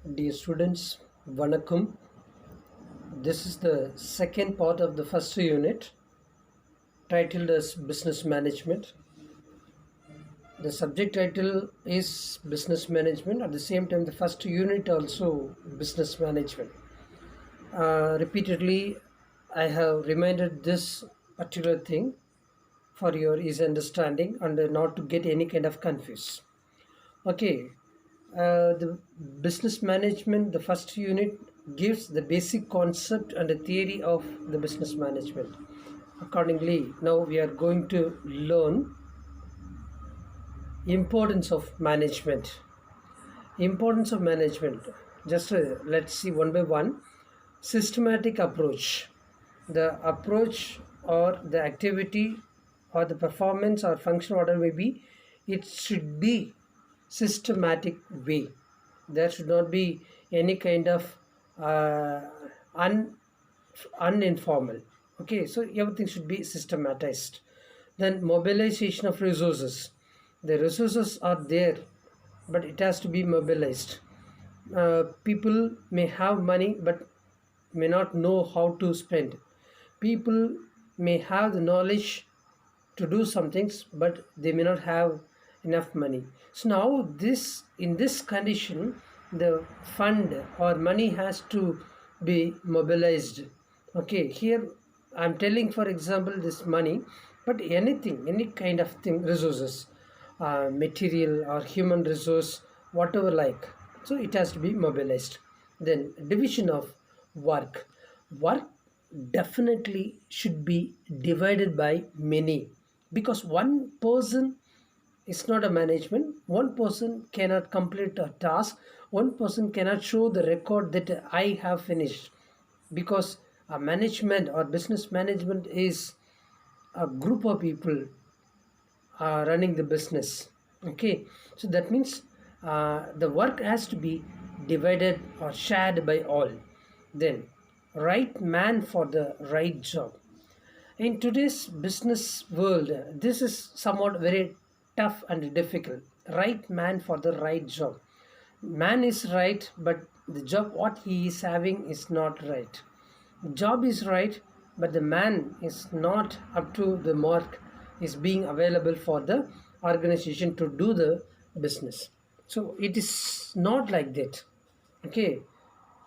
Dear students, Vanakkam. This is the second part of the first unit titled as Business Management. The subject title is Business Management. At the same time, the first unit also Business Management. Repeatedly, I have reminded this particular thing for your easy understanding and not to get any kind of confuse. Okay, the business management, the first unit gives the basic concept and the theory of the business management. Accordingly, now we are going to learn importance of management. Importance of management. Just let's see one by one. Systematic approach. The approach or the activity or the performance or function, whatever may be, it should be systematic way. There should not be any kind of uninformal. Okay, so everything should be systematized. Then mobilization of resources. The resources are there, but it has to be mobilized. People may have money but may not know how to spend. People may have the knowledge to do some things, but they may not have enough money. So now this, in this condition, the fund or money has to be mobilized. Okay, here I'm telling, for example, this money, but anything, any kind of thing, resources, material or human resource, whatever like. So it has to be mobilized. Then division of work. Work definitely should be divided by many, because one person is not a management. One person cannot complete a task. One person cannot show the record that I have finished, because a management or business management is a group of people running the business. Okay, so that means the work has to be divided or shared by all. Then right man for the right job. In today's business world, this is somewhat very tough and difficult. Right man for the right job. Man is right, but the job what he is having is not right. The job is right, but the man is not up to the mark, is being available for the organization to do the business. So it is not like that. Okay,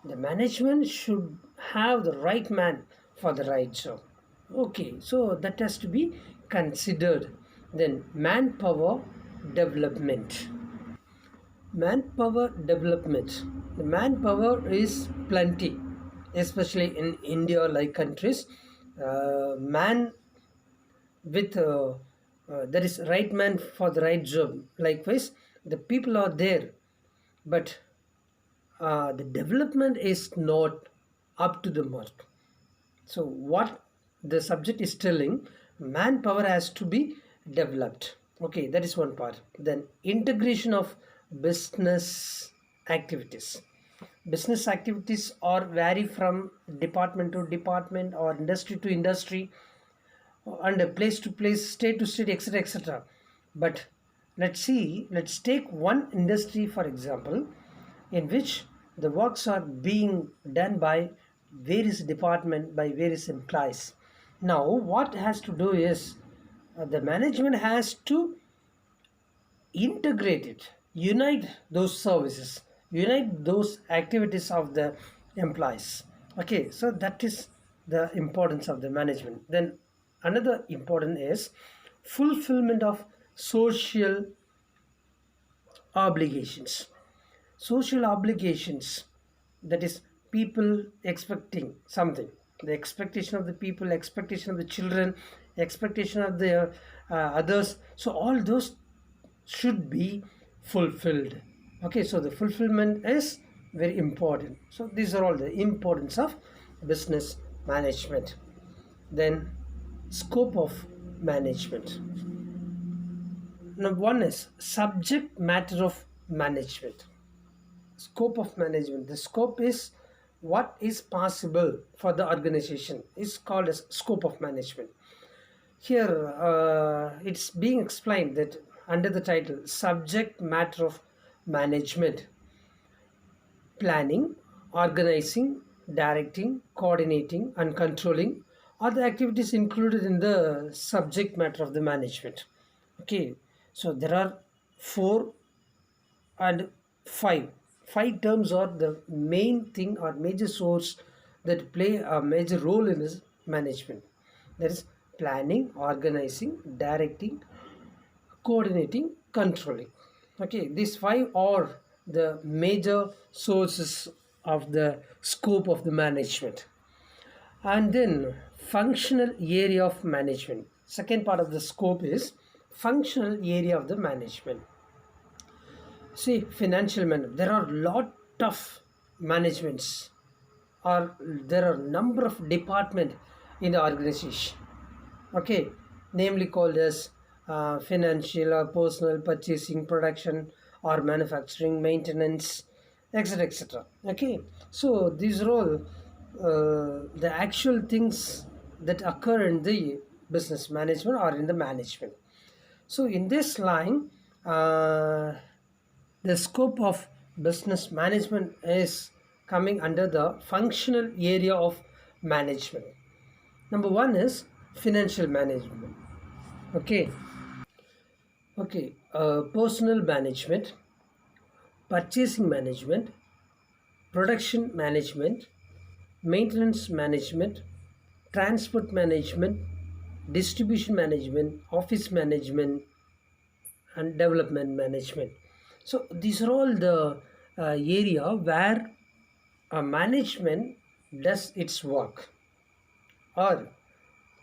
the management should have the right man for the right job. Okay, so that has to be considered. Then manpower development. Manpower development. The manpower is plenty, especially in India like countries. Man with there is right man for the right job. Likewise, the people are there, but the development is not up to the mark. So what the subject is telling, manpower has to be developed. Okay, that is one part. Then integration of business activities. Business activities are vary from department to department or industry to industry and place to place, state to state, etc., etc. But let's take one industry for example, in which the works are being done by various department, by various employees. Now what has to do is the management has to integrate it, unite those services, unite those activities of the employees. Okay, so that is the importance of the management. Then another important is fulfillment of social obligations. Social obligations, that is people expecting something, the expectation of the people, expectation of the children, expectation of the others, so all those should be fulfilled. Okay, so the fulfillment is very important. So these are all the importance of business management. Then scope of management. Now one is subject matter of management. Scope of management, the scope is what is possible for the organization, is called as scope of management. Here it's being explained that under the title subject matter of management, Planning, organizing, directing, coordinating, and controlling are the activities included in the subject matter of the management. Okay, so there are four and five. Five terms are the main thing or major source that play a major role in this management. That is planning, organizing, directing, coordinating, controlling. Okay, these five are the major sources of the scope of the management. And then functional area of management. Second part of the scope is functional area of the management. See, financial management. There are lot of managements, or there are number of department in the organization. Okay, namely called as financial or personal, purchasing, production, or manufacturing, maintenance, etc., etc. Okay, so these are all the actual things that occur in the business management or in the management. So in this line, the scope of business management is coming under the functional area of management. Number one is financial management. Okay, personal management, purchasing management, production management, maintenance management, transport management, distribution management, office management, and development management. So these are all the area where management does its work, or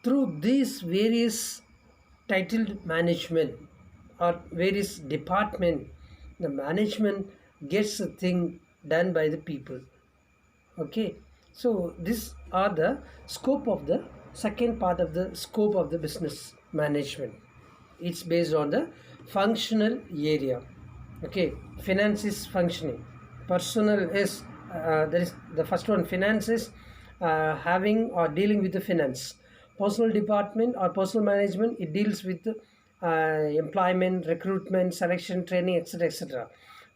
through these various titled management or various department, the management gets a thing done by the people. Okay, so these are the scope of the second part of the scope of the business management. It's based on the functional area. Okay, finance is functioning, personal is there is the first one. Finance is having or dealing with the finance. Personal department or personal management, it deals with employment, recruitment, selection, training, etc., etc.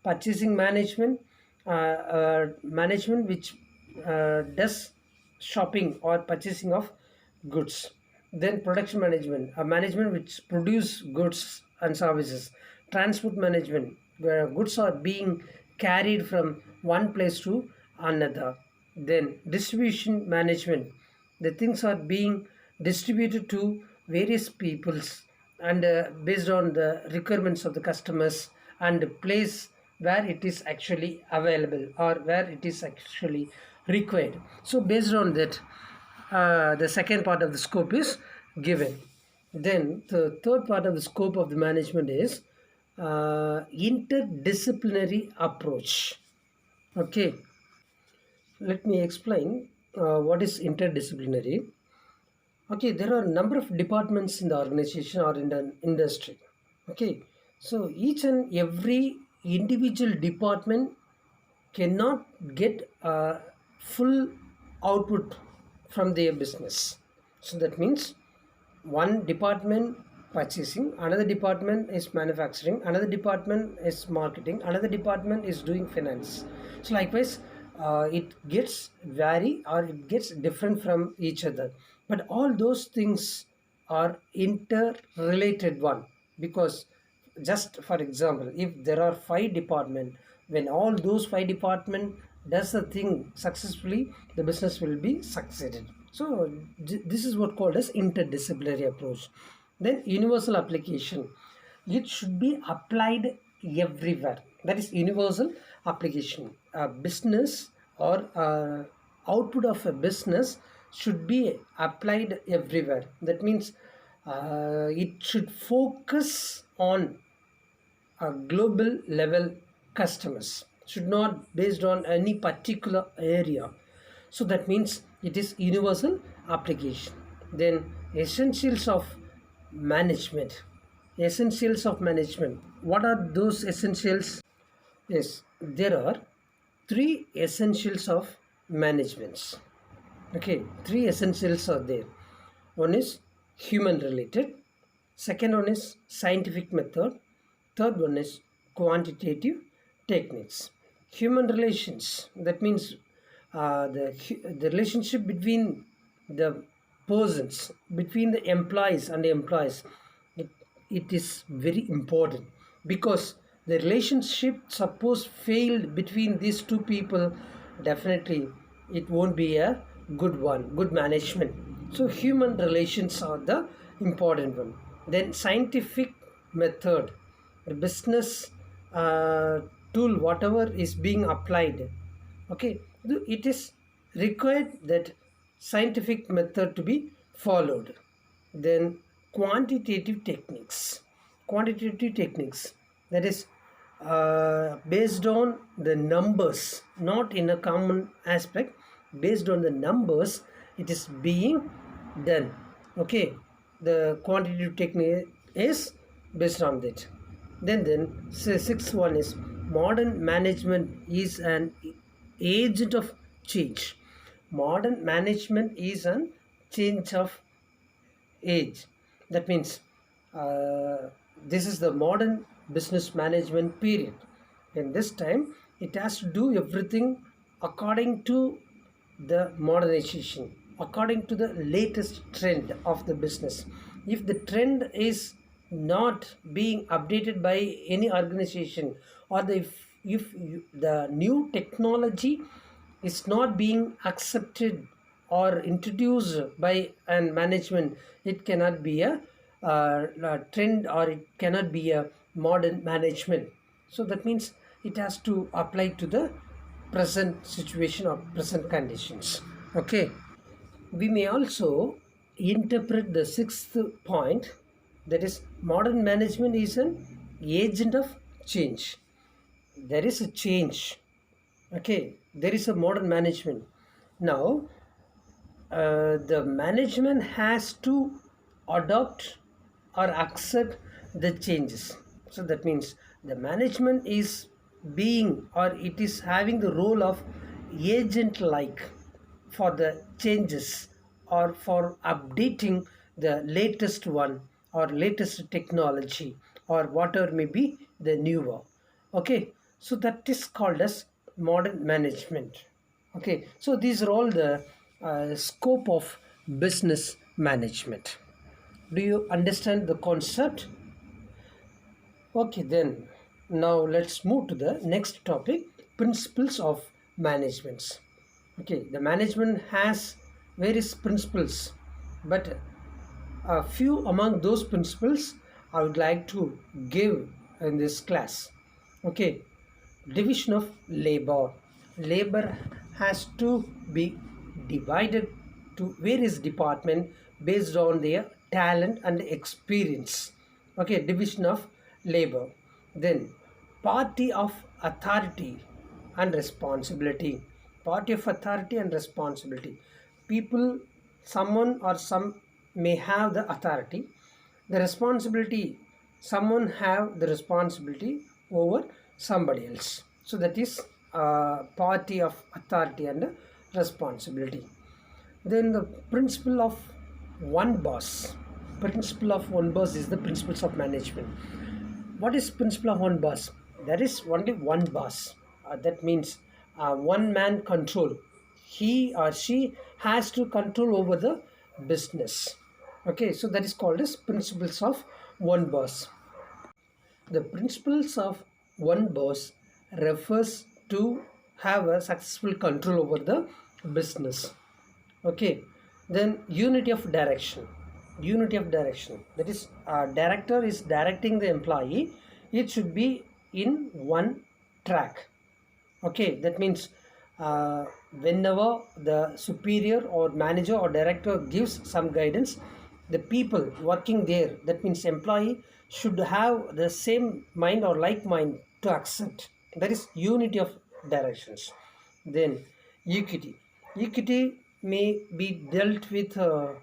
Purchasing management, management which does shopping or purchasing of goods. Then production management, a management which produce goods and services. Transport management, where goods are being carried from one place to another. Then distribution management, the things are being distributed to various peoples, and based on the requirements of the customers and the place where it is actually available or where it is actually required. So based on that, the second part of the scope is given. Then the third part of the scope of the management is interdisciplinary approach. Okay, let me explain what is interdisciplinary. Okay, there are a number of departments in the organization or in the industry. Okay, so each and every individual department cannot get a full output from their business. So that means one department purchasing, another department is manufacturing, another department is marketing, another department is doing finance. So likewise, it gets vary or it gets different from each other, but all those things are interrelated one, because just for example, if there are five department, when all those five department does the thing successfully, the business will be succeeded. So this is what called as interdisciplinary approach. Then universal application, it should be applied everywhere. That is universal application. A business or output of a business should be applied everywhere. That means it should focus on a global level customers, should not based on any particular area. So that means it is universal application. Then essentials of management. Essentials of management, what are those essentials? Yes, there are three essentials of managements. Okay, three essentials are there. One is human related, second one is scientific method, third one is quantitative techniques. Human relations, that means the relationship between the persons, between the employees and the employees, it, it is very important, because the relationship suppose failed between these two people, definitely it won't be a good management. So human relations are the important one. Then scientific method, the business tool, whatever is being applied, okay, it is required that scientific method to be followed. Then quantitative techniques, that is based on the numbers, not in a common aspect, based on the numbers it is being done. Okay, the quantitative technique is based on that. Then sixth one is modern management is an agent of change. Modern management is an change of age. That means this is the modern business management period. In this time, it has to do everything according to the modernization, according to the latest trend of the business. If the trend is not being updated by any organization, or if the new technology is not being accepted or introduced by an management, it cannot be a trend, or it cannot be a modern management. So that means it has to apply to the present situation or present conditions. Okay, we may also interpret the sixth point, that is modern management is an agent of change. There is a change. Okay, there is a modern management. Now the management has to adopt or accept the changes. So that means the management is being, or it is having the role of agent like for the changes, or for updating the latest one, or latest technology, or whatever may be the newer. Okay, so that is called as modern management. Okay, so these are all the scope of business management. Do you understand the concept? Okay, then now let's move to the next topic, principles of managements. Okay, the management has various principles, but a few among those principles I would like to give in this class. Okay, division of labor. Labor has to be divided to various departments based on their talent and experience. Okay, division of labor. Then party of authority and responsibility. Party of authority and responsibility. People, someone or some may have the authority, the responsibility, someone have the responsibility over somebody else. So that is party of authority and responsibility. Then the principle of one boss. Principle of one boss is the principles of management. What is principle of one boss? There is only one boss. That means one man control. He or she has to control over the business. Okay, so that is called as principles of one boss. The principles of one boss refers to have a successful control over the business. Okay, then unity of direction. Unity of direction, that is director is directing the employee, it should be in one track. Okay, that means whenever the superior or manager or director gives some guidance, the people working there, that means employee, should have the same mind or like mind to accept. That is unity of directions. Then equity. Equity may be dealt with the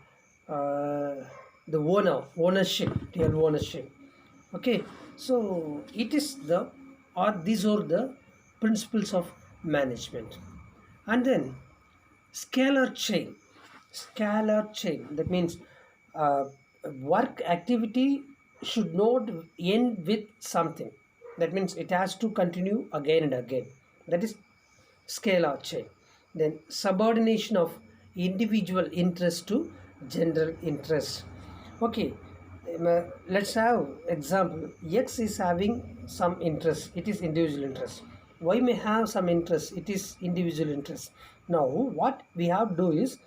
ownership, real ownership. Okay, so it is the, or these are the principles of management. And then scalar chain. Scalar chain, that means work activity should not end with something. That means it has to continue again and again. that is scalar chain. Then subordination of individual interest to general interest. Okay, let's have example. X is having some interest, it is individual interest. Y may have some interest, it is individual interest. Now what we have to do is,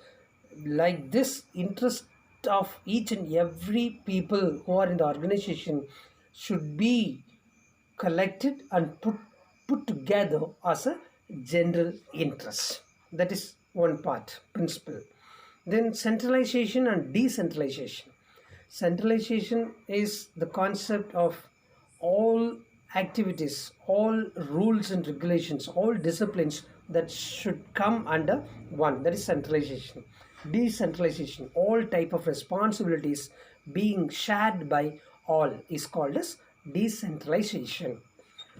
like this interest of each and every people who are in the organization should be collected and put together as a general interest. That is one part principle. Then centralization and decentralization. Centralization is the concept of all activities, all rules and regulations, all disciplines that should come under one. That is centralization. Decentralization, all type of responsibilities being shared by all, is called as decentralization.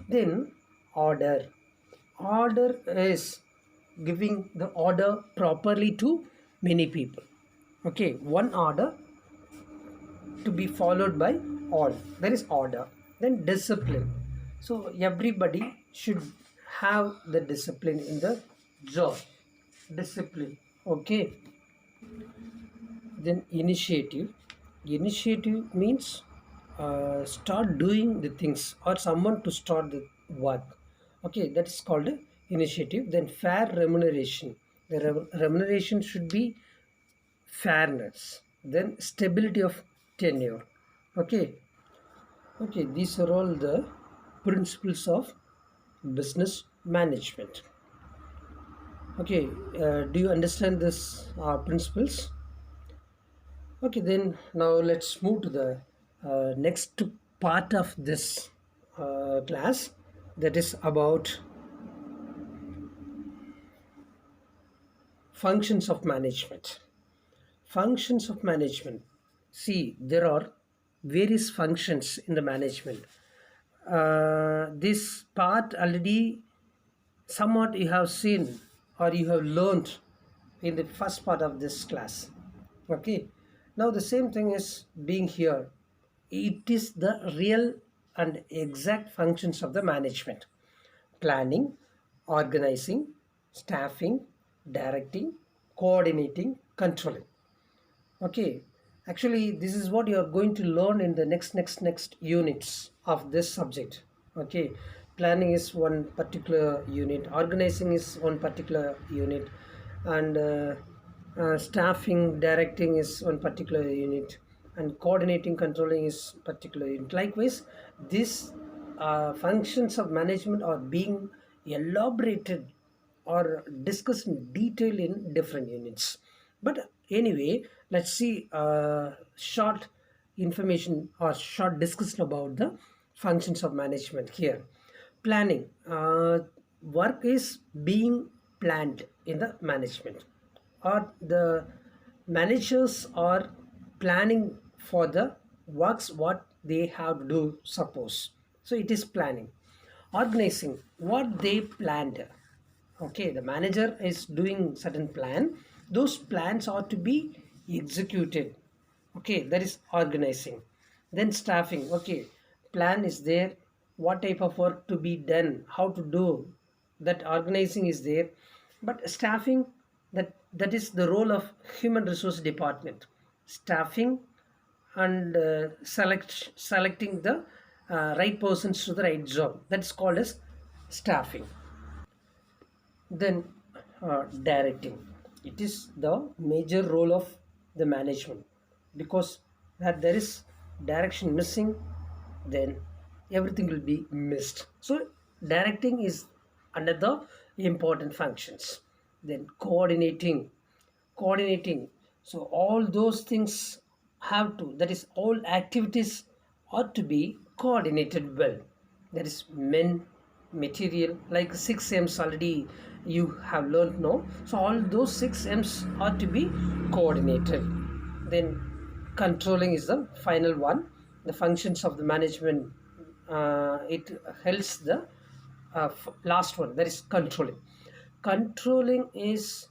Then order. Order is giving the order properly to many people. Okay, one order to be followed by all. That is order. Then discipline. So everybody should have the discipline in the job. Discipline. Okay. Then initiative. Initiative means start doing the things, or someone to start the work. Okay, that is called initiative. Then fair remuneration. The remuneration should be fairness. Then stability of tenure. Okay, these are all the principles of business management. Okay, do you understand this principles? Okay, then now let's move to the next part of this class, that is about functions of management. Functions of management. See, there are various functions in the management. This part already somewhat you have seen or you have learned in the first part of this class. Okay, now the same thing is being here. It is the real and exact functions of the management: planning, organizing, staffing, directing, coordinating, controlling. Okay, actually this is what you are going to learn in the next units of this subject. Okay, planning is one particular unit, organizing is one particular unit, and staffing, directing is one particular unit, and coordinating, controlling is particular unit. Likewise, these functions of management are being elaborated or discussed in detail in different units. But anyway, let's see short information or short discussion about the functions of management here. Planning. Work is being planned in the management, or the managers are planning for the works what they have to do, suppose. So it is planning. Organizing, what they planned. Okay, the manager is doing certain plan, those plans are to be executed. Okay, that is organizing. Then staffing. Okay, plan is there, what type of work to be done, how to do, that organizing is there. But staffing, that is the role of human resource department. Staffing and selecting the right persons to the right job, that's called as staffing. Then directing, it is the major role of the management, because that there is direction missing, then everything will be missed. So directing is under the important functions. Then coordinating, so all those things have to, that is all activities ought to be coordinated well. That is men, material, like 6 M's already you have learned now. So all those 6 M's are to be coordinated. Then controlling is the final one. The functions of the management, it helps the last one, that is controlling. Controlling is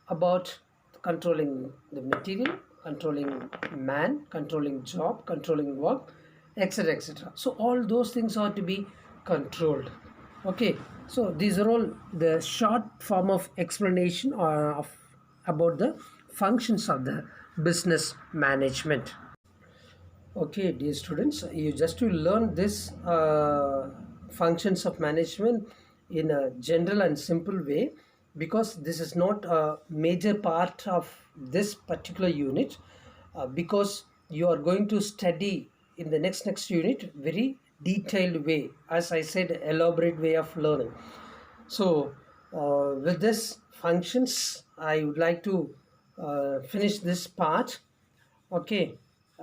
about controlling the material, controlling man, controlling job, controlling work, etc., etc. So all those things are to be controlled. Okay, So these are all the short form of explanation of about the functions of the business management. Okay, dear students, you just to learn this functions of management in a general and simple way, because this is not a major part of this particular unit, because you are going to study in the next unit very detailed way, as I said, elaborate way of learning. So with this functions, I would like to finish this part. Okay,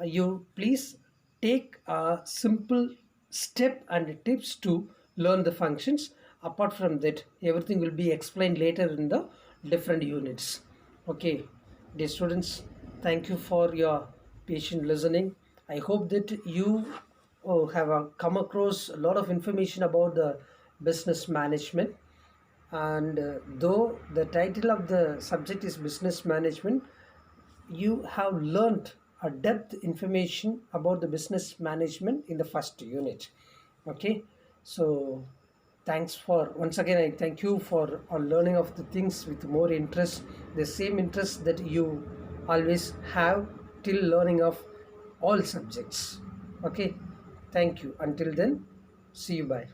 you please take a simple step and tips to learn the functions. Apart from that, everything will be explained later in the different units. Okay, dear students, thank you for your patient listening. I hope that you have come across a lot of information about the business management. And though the title of the subject is business management, you have learned a depth information about the business management in the first unit. Okay, so thanks for once again, I thank you for learning of the things with more interest, the same interest that you always have till learning of all subjects. Okay, thank you. Until then, see you. Bye.